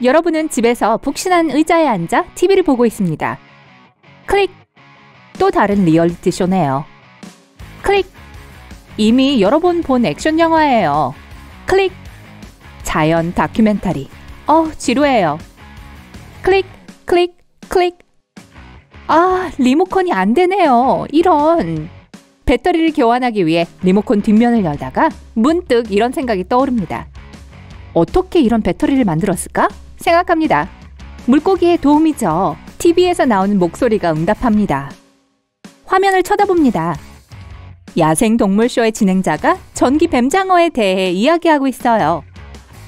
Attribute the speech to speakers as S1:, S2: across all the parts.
S1: 여러분은 집에서 푹신한 의자에 앉아 TV를 보고 있습니다. 클릭! 또 다른 리얼리티 쇼네요. 클릭! 이미 여러 번 본 액션 영화예요. 클릭! 자연 다큐멘터리. 지루해요. 클릭! 클릭! 클릭! 리모컨이 안 되네요. 이런. 배터리를 교환하기 위해 리모컨 뒷면을 열다가 문득 이런 생각이 떠오릅니다. 어떻게 이런 배터리를 만들었을까? 생각합니다. 물고기의 도움이죠. TV에서 나오는 목소리가 응답합니다. 화면을 쳐다봅니다. 야생동물쇼의 진행자가 전기 뱀장어에 대해 이야기하고 있어요.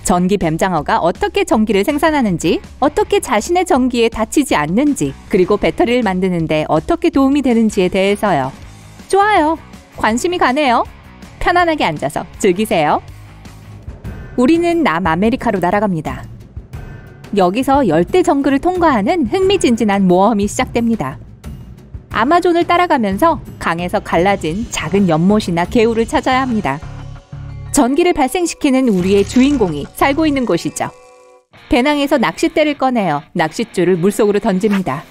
S1: 전기 뱀장어가 어떻게 전기를 생산하는지, 어떻게 자신의 전기에 다치지 않는지, 그리고 배터리를 만드는데 어떻게 도움이 되는지에 대해서요. 좋아요. 관심이 가네요. 편안하게 앉아서 즐기세요. 우리는 남아메리카로 날아갑니다. 여기서 열대 정글을 통과하는 흥미진진한 모험이 시작됩니다. 아마존을 따라가면서 강에서 갈라진 작은 연못이나 개울을 찾아야 합니다. 전기를 발생시키는 우리의 주인공이 살고 있는 곳이죠. 배낭에서 낚싯대를 꺼내어 낚싯줄을 물속으로 던집니다.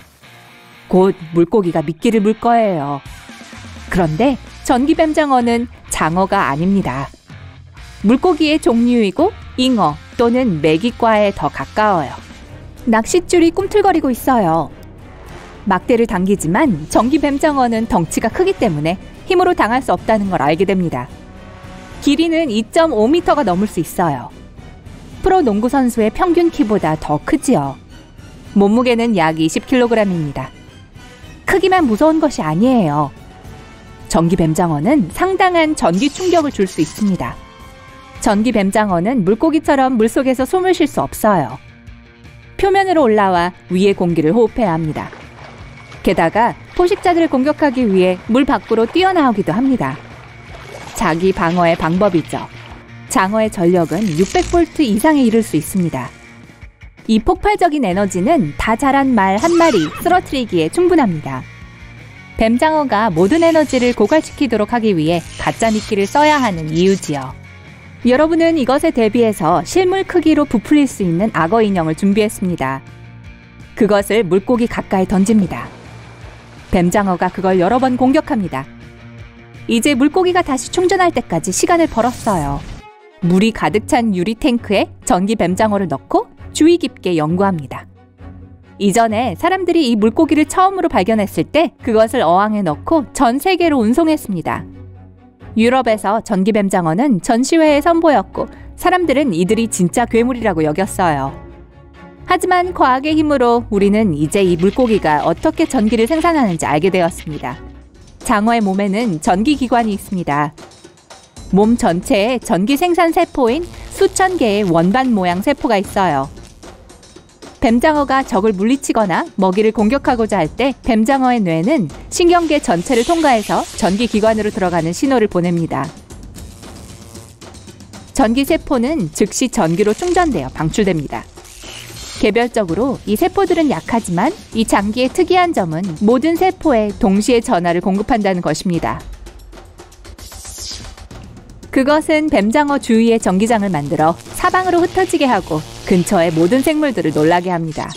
S1: 곧 물고기가 미끼를 물 거예요. 그런데 전기뱀장어는 장어가 아닙니다. 물고기의 종류이고 잉어 또는 메기과에 더 가까워요. 낚싯줄이 꿈틀거리고 있어요. 막대를 당기지만 전기뱀장어는 덩치가 크기 때문에 힘으로 당할 수 없다는 걸 알게 됩니다. 길이는 2.5m가 넘을 수 있어요. 프로 농구 선수의 평균 키보다 더 크지요. 몸무게는 약 20kg입니다. 크기만 무서운 것이 아니에요. 전기뱀장어는 상당한 전기 충격을 줄 수 있습니다. 전기뱀장어는 물고기처럼 물속에서 숨을 쉴 수 없어요. 표면으로 올라와 위의 공기를 호흡해야 합니다. 게다가 포식자들을 공격하기 위해 물 밖으로 뛰어나오기도 합니다. 자기 방어의 방법이죠. 장어의 전력은 600V 이상에 이를 수 있습니다. 이 폭발적인 에너지는 다 자란 말 한 마리 쓰러뜨리기에 충분합니다. 뱀장어가 모든 에너지를 고갈시키도록 하기 위해 가짜 미끼를 써야 하는 이유지요. 여러분은 이것에 대비해서 실물 크기로 부풀릴 수 있는 악어 인형을 준비했습니다. 그것을 물고기 가까이 던집니다. 뱀장어가 그걸 여러 번 공격합니다. 이제 물고기가 다시 충전할 때까지 시간을 벌었어요. 물이 가득 찬 유리 탱크에 전기 뱀장어를 넣고 주의 깊게 연구합니다. 이전에 사람들이 이 물고기를 처음으로 발견했을 때 그것을 어항에 넣고 전 세계로 운송했습니다. 유럽에서 전기 뱀장어는 전시회에 선보였고 사람들은 이들이 진짜 괴물이라고 여겼어요. 하지만 과학의 힘으로 우리는 이제 이 물고기가 어떻게 전기를 생산하는지 알게 되었습니다. 장어의 몸에는 전기기관이 있습니다. 몸 전체에 전기 생산 세포인 수천 개의 원반 모양 세포가 있어요. 뱀장어가 적을 물리치거나 먹이를 공격하고자 할 때 뱀장어의 뇌는 신경계 전체를 통과해서 전기기관으로 들어가는 신호를 보냅니다. 전기세포는 즉시 전기로 충전되어 방출됩니다. 개별적으로 이 세포들은 약하지만 이 장기의 특이한 점은 모든 세포에 동시에 전하를 공급한다는 것입니다. 그것은 뱀장어 주위에 전기장을 만들어 사방으로 흩어지게 하고 근처의 모든 생물들을 놀라게 합니다.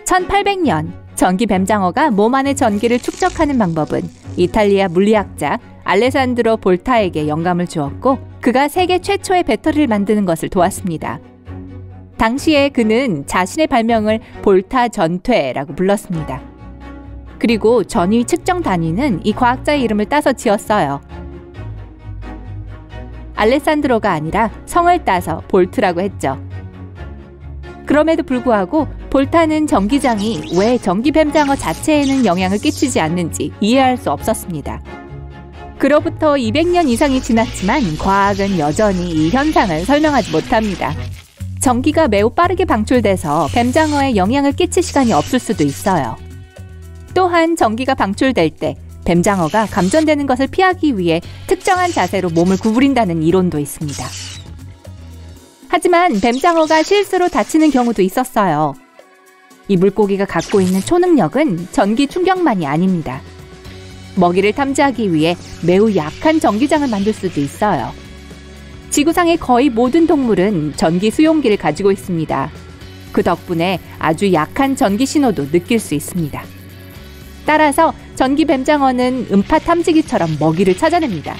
S1: 1800년 전기 뱀장어가 몸 안의 전기를 축적하는 방법은 이탈리아 물리학자 알레산드로 볼타에게 영감을 주었고 그가 세계 최초의 배터리를 만드는 것을 도왔습니다. 당시에 그는 자신의 발명을 볼타 전퇴라고 불렀습니다. 그리고 전위 측정 단위는 이 과학자의 이름을 따서 지었어요. 알레산드로가 아니라 성을 따서 볼트라고 했죠. 그럼에도 불구하고 볼타는 전기장이 왜 전기뱀장어 자체에는 영향을 끼치지 않는지 이해할 수 없었습니다. 그로부터 200년 이상이 지났지만 과학은 여전히 이 현상을 설명하지 못합니다. 전기가 매우 빠르게 방출돼서 뱀장어에 영향을 끼칠 시간이 없을 수도 있어요. 또한 전기가 방출될 때 뱀장어가 감전되는 것을 피하기 위해 특정한 자세로 몸을 구부린다는 이론도 있습니다. 하지만 뱀장어가 실수로 다치는 경우도 있었어요. 이 물고기가 갖고 있는 초능력은 전기 충격만이 아닙니다. 먹이를 탐지하기 위해 매우 약한 전기장을 만들 수도 있어요. 지구상의 거의 모든 동물은 전기 수용기를 가지고 있습니다. 그 덕분에 아주 약한 전기 신호도 느낄 수 있습니다. 따라서 전기 뱀장어는 음파 탐지기처럼 먹이를 찾아냅니다.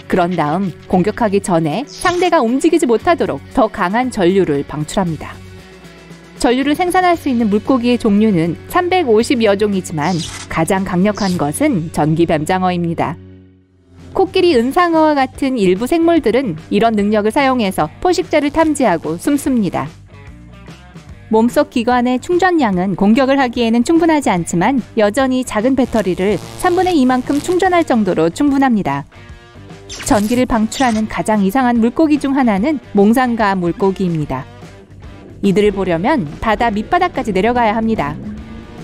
S1: 그런 다음 공격하기 전에 상대가 움직이지 못하도록 더 강한 전류를 방출합니다. 전류를 생산할 수 있는 물고기의 종류는 350여 종이지만 가장 강력한 것은 전기 뱀장어입니다. 코끼리 은상어와 같은 일부 생물들은 이런 능력을 사용해서 포식자를 탐지하고 숨습니다. 몸속 기관의 충전량은 공격을 하기에는 충분하지 않지만 여전히 작은 배터리를 3분의 2만큼 충전할 정도로 충분합니다. 전기를 방출하는 가장 이상한 물고기 중 하나는 몽상가 물고기입니다. 이들을 보려면 바다 밑바닥까지 내려가야 합니다.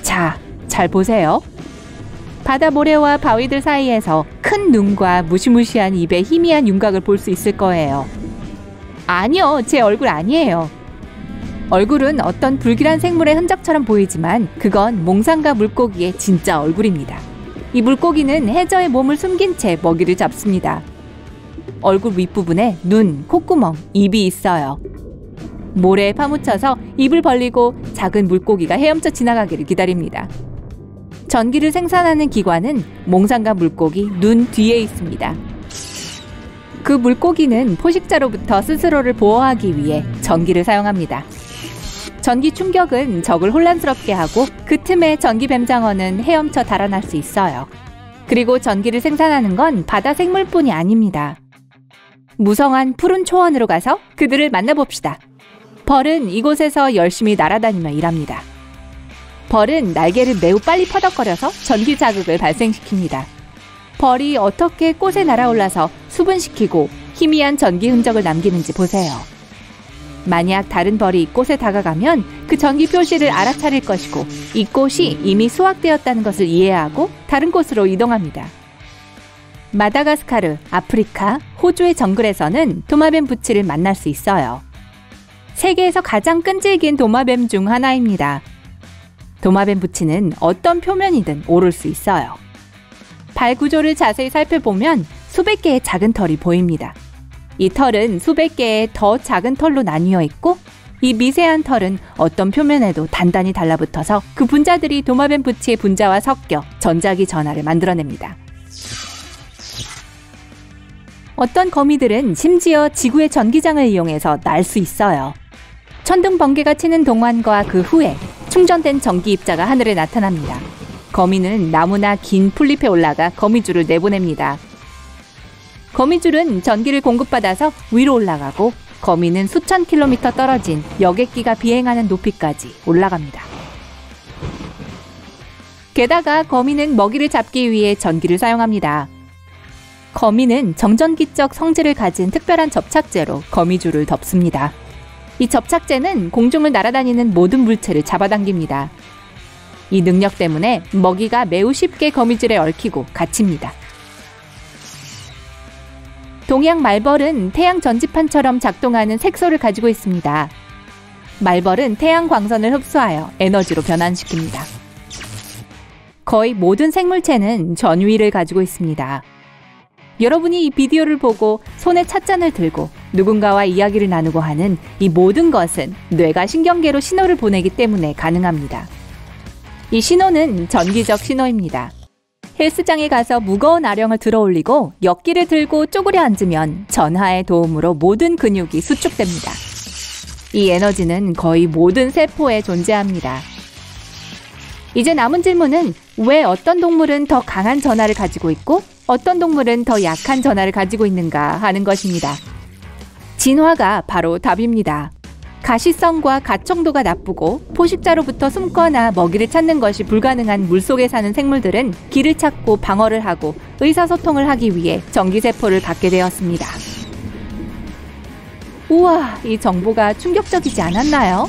S1: 자, 잘 보세요. 바다 모래와 바위들 사이에서 큰 눈과 무시무시한 입의 희미한 윤곽을 볼 수 있을 거예요. 아니요, 제 얼굴 아니에요. 얼굴은 어떤 불길한 생물의 흔적처럼 보이지만 그건 몽상가 물고기의 진짜 얼굴입니다. 이 물고기는 해저에 몸을 숨긴 채 먹이를 잡습니다. 얼굴 윗부분에 눈, 콧구멍, 입이 있어요. 모래에 파묻혀서 입을 벌리고 작은 물고기가 헤엄쳐 지나가기를 기다립니다. 전기를 생산하는 기관은 몽상가 물고기 눈 뒤에 있습니다. 그 물고기는 포식자로부터 스스로를 보호하기 위해 전기를 사용합니다. 전기 충격은 적을 혼란스럽게 하고 그 틈에 전기 뱀장어는 헤엄쳐 달아날 수 있어요. 그리고 전기를 생산하는 건 바다 생물뿐이 아닙니다. 무성한 푸른 초원으로 가서 그들을 만나봅시다. 벌은 이곳에서 열심히 날아다니며 일합니다. 벌은 날개를 매우 빨리 퍼덕거려서 전기 자극을 발생시킵니다. 벌이 어떻게 꽃에 날아올라서 수분시키고 희미한 전기 흔적을 남기는지 보세요. 만약 다른 벌이 꽃에 다가가면 그 전기 표시를 알아차릴 것이고 이 꽃이 이미 수확되었다는 것을 이해하고 다른 곳으로 이동합니다. 마다가스카르, 아프리카, 호주의 정글에서는 도마뱀 부치를 만날 수 있어요. 세계에서 가장 끈질긴 도마뱀 중 하나입니다. 도마뱀 부치는 어떤 표면이든 오를 수 있어요. 발 구조를 자세히 살펴보면 수백 개의 작은 털이 보입니다. 이 털은 수백 개의 더 작은 털로 나뉘어 있고 이 미세한 털은 어떤 표면에도 단단히 달라붙어서 그 분자들이 도마뱀 부치의 분자와 섞여 전자기 전하를 만들어냅니다. 어떤 거미들은 심지어 지구의 전기장을 이용해서 날 수 있어요. 천둥 번개가 치는 동안과 그 후에 충전된 전기 입자가 하늘에 나타납니다. 거미는 나무나 긴 풀잎에 올라가 거미줄을 내보냅니다. 거미줄은 전기를 공급받아서 위로 올라가고 거미는 수천 킬로미터 떨어진 여객기가 비행하는 높이까지 올라갑니다. 게다가 거미는 먹이를 잡기 위해 전기를 사용합니다. 거미는 정전기적 성질을 가진 특별한 접착제로 거미줄을 덮습니다. 이 접착제는 공중을 날아다니는 모든 물체를 잡아당깁니다. 이 능력 때문에 먹이가 매우 쉽게 거미줄에 얽히고 갇힙니다. 동양 말벌은 태양 전지판처럼 작동하는 색소를 가지고 있습니다. 말벌은 태양 광선을 흡수하여 에너지로 변환시킵니다. 거의 모든 생물체는 전위를 가지고 있습니다. 여러분이 이 비디오를 보고 손에 찻잔을 들고 누군가와 이야기를 나누고 하는 이 모든 것은 뇌가 신경계로 신호를 보내기 때문에 가능합니다. 이 신호는 전기적 신호입니다. 헬스장에 가서 무거운 아령을 들어 올리고 역기를 들고 쪼그려 앉으면 전하의 도움으로 모든 근육이 수축됩니다. 이 에너지는 거의 모든 세포에 존재합니다. 이제 남은 질문은 왜 어떤 동물은 더 강한 전하를 가지고 있고 어떤 동물은 더 약한 전하를 가지고 있는가 하는 것입니다. 진화가 바로 답입니다. 가시성과 가청도가 나쁘고 포식자로부터 숨거나 먹이를 찾는 것이 불가능한 물속에 사는 생물들은 길을 찾고 방어를 하고 의사소통을 하기 위해 전기세포를 갖게 되었습니다. 우와, 이 정보가 충격적이지 않았나요?